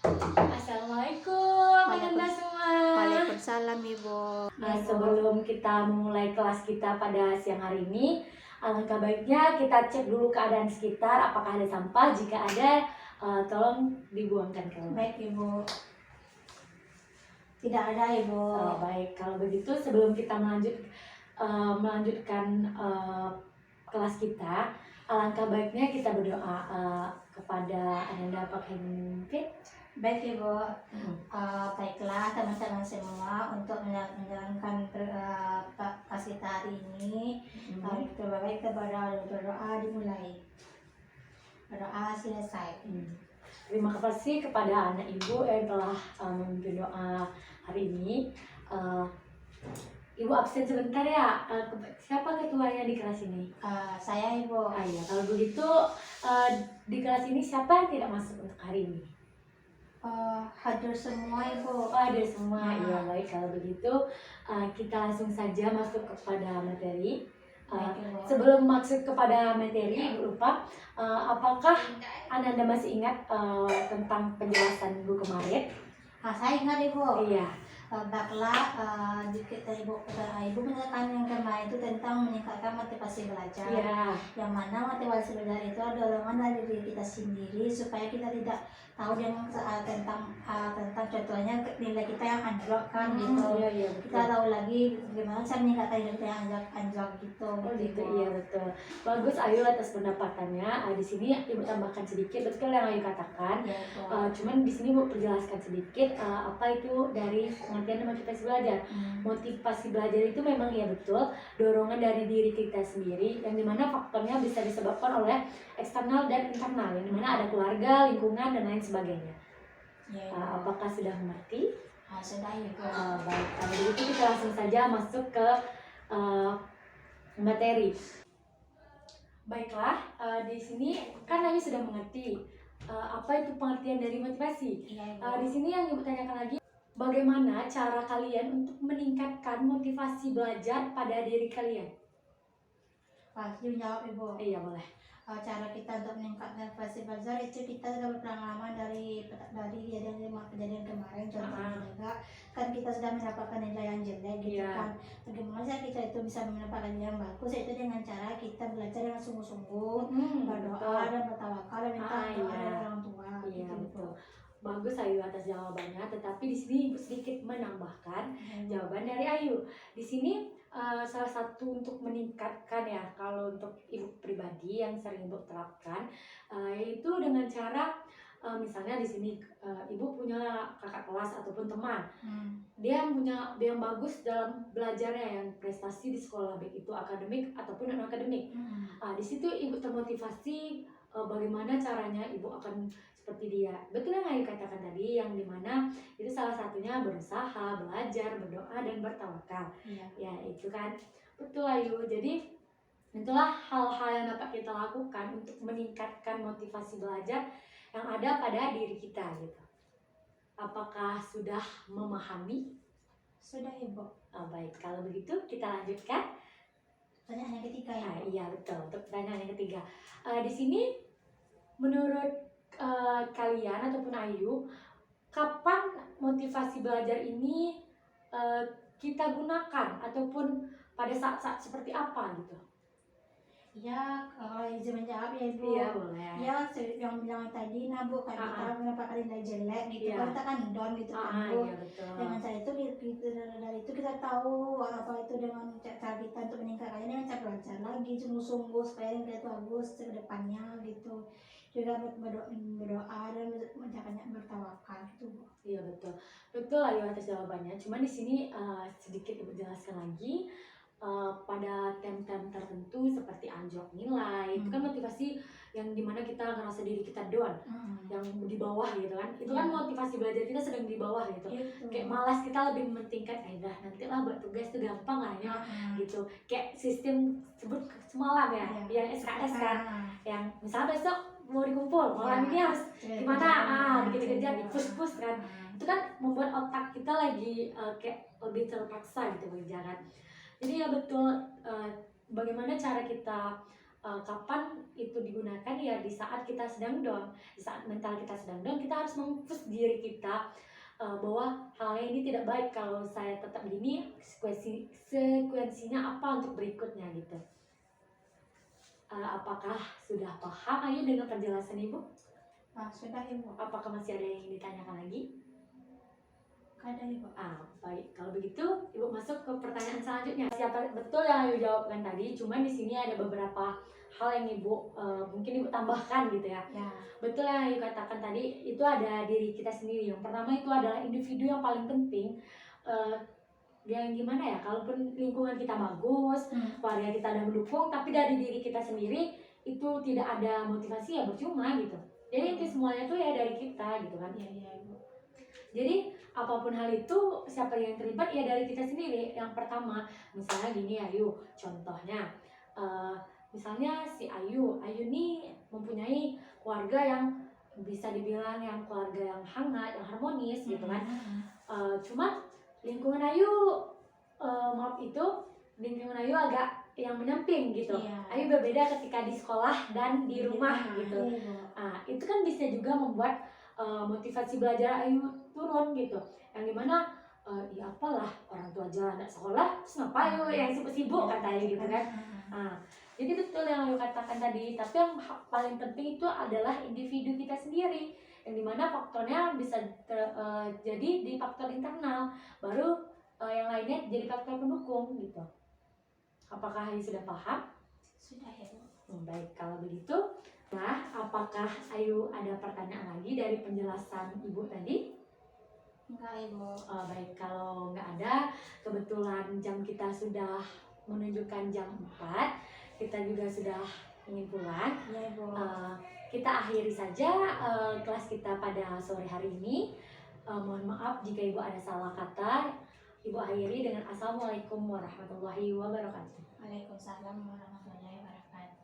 Assalamualaikum Anda semua. Waalaikumsalam Ibu. Sebelum kita memulai kelas kita pada siang hari ini, alangkah baiknya kita cek dulu keadaan sekitar, apakah ada sampah. Jika ada, tolong dibuangkan keluar. Baik Ibu. Tidak ada Ibu. Baik, kalau begitu sebelum kita melanjutkan kelas kita, alangkah baiknya kita berdoa kepada Ananda Pakheminfit. Baik Ibu. Baiklah teman-teman semua, untuk menjalankan kelas kita hari ini, kita baik kepada berdoa dimulai. Berdoa selesai. Terima kasih kepada anak ibu yang telah memimpin doa hari ini. Ibu absen sebentar ya. Siapa ketuanya di kelas ini? Saya Ibu. Ya, kalau begitu di kelas ini siapa yang tidak masuk untuk hari ini? Hadir semua Ibu. Hadir semua. Iya, baik, kalau begitu kita langsung saja masuk kepada materi. Sebelum masuk kepada materi, Ibu lupa, apakah Ananda masih ingat tentang penjelasan Ibu kemarin? Saya ingat Ibu. Iya. Baiklah, Ibu menekan yang kemarin itu tentang meningkatkan motivasi belajar. Iya. Yang mana motivasi belajar itu adalah dorongan dari diri kita sendiri, supaya kita tidak tahu yang tentang contohnya nilai kita yang anjlok kan gitu. Iya, kita tahu lagi gimana cara meningkatkan nilai kita yang anjlok gitu. Gitu. Iya, betul. Bagus Ayu atas pendapatannya. Di sini Ibu tambahkan sedikit, betul yang Ayu katakan. Cuman di sini Ibu perjelaskan sedikit apa itu dari pengertian motivasi belajar. Motivasi belajar itu memang ya betul dorongan dari diri kita sendiri, yang dimana faktornya bisa disebabkan oleh eksternal dan internal, yang dimana ada keluarga, lingkungan, dan lain sebagainya. Apakah sudah mengerti? Sudah ya. Baik, kalau begitu kita langsung saja masuk ke materi. Baiklah, di sini kan Ayu sudah mengerti apa itu pengertian dari motivasi. Di sini yang Ibu tanyakan lagi, bagaimana cara kalian untuk meningkatkan motivasi belajar pada diri kalian? Pasti jawab Ibu. Iya, boleh. Cara kita untuk meningkatkan motivasi belajar itu kita sudah berpengalaman dari kejadian kemarin. Contohnya juga kan kita sudah mendapatkan nilai yang jelek gitu kan. Bagaimana cara kita itu bisa mendapatkan nilai yang bagus, yaitu dengan cara kita belajar dengan sungguh-sungguh, berdoa dan bertawakal dan minta doa dari orang tua. Iya, betul. Bagus Ayu atas jawabannya, tetapi di sini Ibu sedikit menambahkan jawaban dari Ayu. Di sini salah satu untuk meningkatkan ya, kalau untuk Ibu pribadi yang sering Ibu terapkan, yaitu dengan cara misalnya di sini Ibu punya kakak kelas ataupun teman, dia yang bagus dalam belajarnya, yang prestasi di sekolah, baik itu akademik ataupun non akademik. Di situ Ibu termotivasi bagaimana caranya Ibu akan seperti dia. Betul yang Ayu katakan tadi, yang dimana itu salah satunya berusaha, belajar, berdoa, dan bertawakal. Ya, itu kan betul Ayu. Jadi itulah hal-hal yang dapat kita lakukan untuk meningkatkan motivasi belajar yang ada pada diri kita gitu. Apakah sudah memahami? Sudah Ibu. Baik, kalau begitu kita lanjutkan pertanyaan yang ketiga ya. Iya, betul, untuk pertanyaan yang ketiga. Di sini menurut kalian ataupun Ayu, kapan motivasi belajar ini kita gunakan, ataupun pada saat-saat seperti apa gitu? Ya, kalau izin menjawab ya Ibu. Iya, boleh. Ya, yang bilang tadi Bu, kan kita mendapatkan nilai jelek gitu, kita kan down gitu kan Bu. Iya, betul. Dengan cara itu dari itu kita tahu apa itu, dengan cara kita untuk meningkatkannya dengan cara belajar lagi sungguh-sungguh supaya kita itu bagus ke depannya gitu. Juga berdoa dan banyak bertawakal gitu Bu. Iya, betul. Betul Ayu atas jawabannya. Cuman di sini sedikit Ibu jelaskan lagi. Pada tem-tem tertentu seperti anjlok nilai, itu kan motivasi yang dimana kita ngerasa diri kita down, yang di bawah gitu kan. Itu kan motivasi belajar kita sedang di bawah gitu. Kayak malas, kita lebih mementingkan nanti lah buat tugas itu gampang lah ya gitu. Kayak sistem sebut semalam ya, yang SKS kan, yang misalnya besok mau dikumpul, malam ini harus gimana, dikejar-kejar, di-push kan. Itu kan membuat otak kita lagi kayak lebih terpaksa gitu berjalan. Jadi ya betul, bagaimana cara kita kapan itu digunakan ya di saat kita sedang down, di saat mental kita sedang down, kita harus mempush diri kita bahwa hal ini tidak baik kalau saya tetap gini, sekuensinya apa untuk berikutnya gitu. Apakah sudah paham Ayu dengan penjelasan Ibu? Sudah Ibu. Apakah masih ada yang ingin ditanyakan lagi? Ada Ibu. Baik. Kalau begitu, Ibu masuk ke pertanyaan selanjutnya. Siapa betul yang Ayu jawabkan tadi? Cuman di sini ada beberapa hal yang Ibu mungkin Ibu tambahkan gitu ya. Ya. Betul yang Ayu katakan tadi, itu ada diri kita sendiri. Yang pertama itu adalah individu yang paling penting. Yang gimana ya? Kalaupun lingkungan kita bagus, keluarga kita ada mendukung, tapi dari diri kita sendiri itu tidak ada motivasi ya percuma gitu. Jadi itu semuanya tuh ya dari kita gitu kan. Iya Ibu. Jadi apapun hal itu, siapa yang terlibat ya dari kita sendiri. Yang pertama, misalnya gini Ayu, contohnya misalnya si Ayu nih mempunyai keluarga yang bisa dibilang yang keluarga yang hangat, yang harmonis gitu kan. Cuma lingkungan Ayu lingkungan Ayu agak yang menyamping gitu. Iya. Ayu berbeda ketika di sekolah dan di rumah gitu. Itu kan bisa juga membuat motivasi belajar Ayu turun gitu. Yang dimana ya apalah orang tua jalan anak sekolah terus ngapain yang sibuk-sibuk kata Ayu gitu kan. Jadi betul yang Ayu katakan tadi, tapi yang paling penting itu adalah individu kita sendiri, yang dimana faktornya bisa jadi di faktor internal, baru yang lainnya jadi faktor pendukung gitu. Apakah Ayu sudah paham? Sudah Ibu. Baik, kalau begitu, nah apakah Ayu ada pertanyaan lagi dari penjelasan Ibu tadi? Enggak Ibu. Baik, kalau nggak ada, kebetulan jam kita sudah menunjukkan jam 4, kita juga sudah ingin pulang. Iya Ibu. Kita akhiri saja kelas kita pada sore hari ini. Mohon maaf jika Ibu ada salah kata. Ibu akhiri dengan Assalamualaikum warahmatullahi wabarakatuh. Waalaikumsalam warahmatullahi wabarakatuh.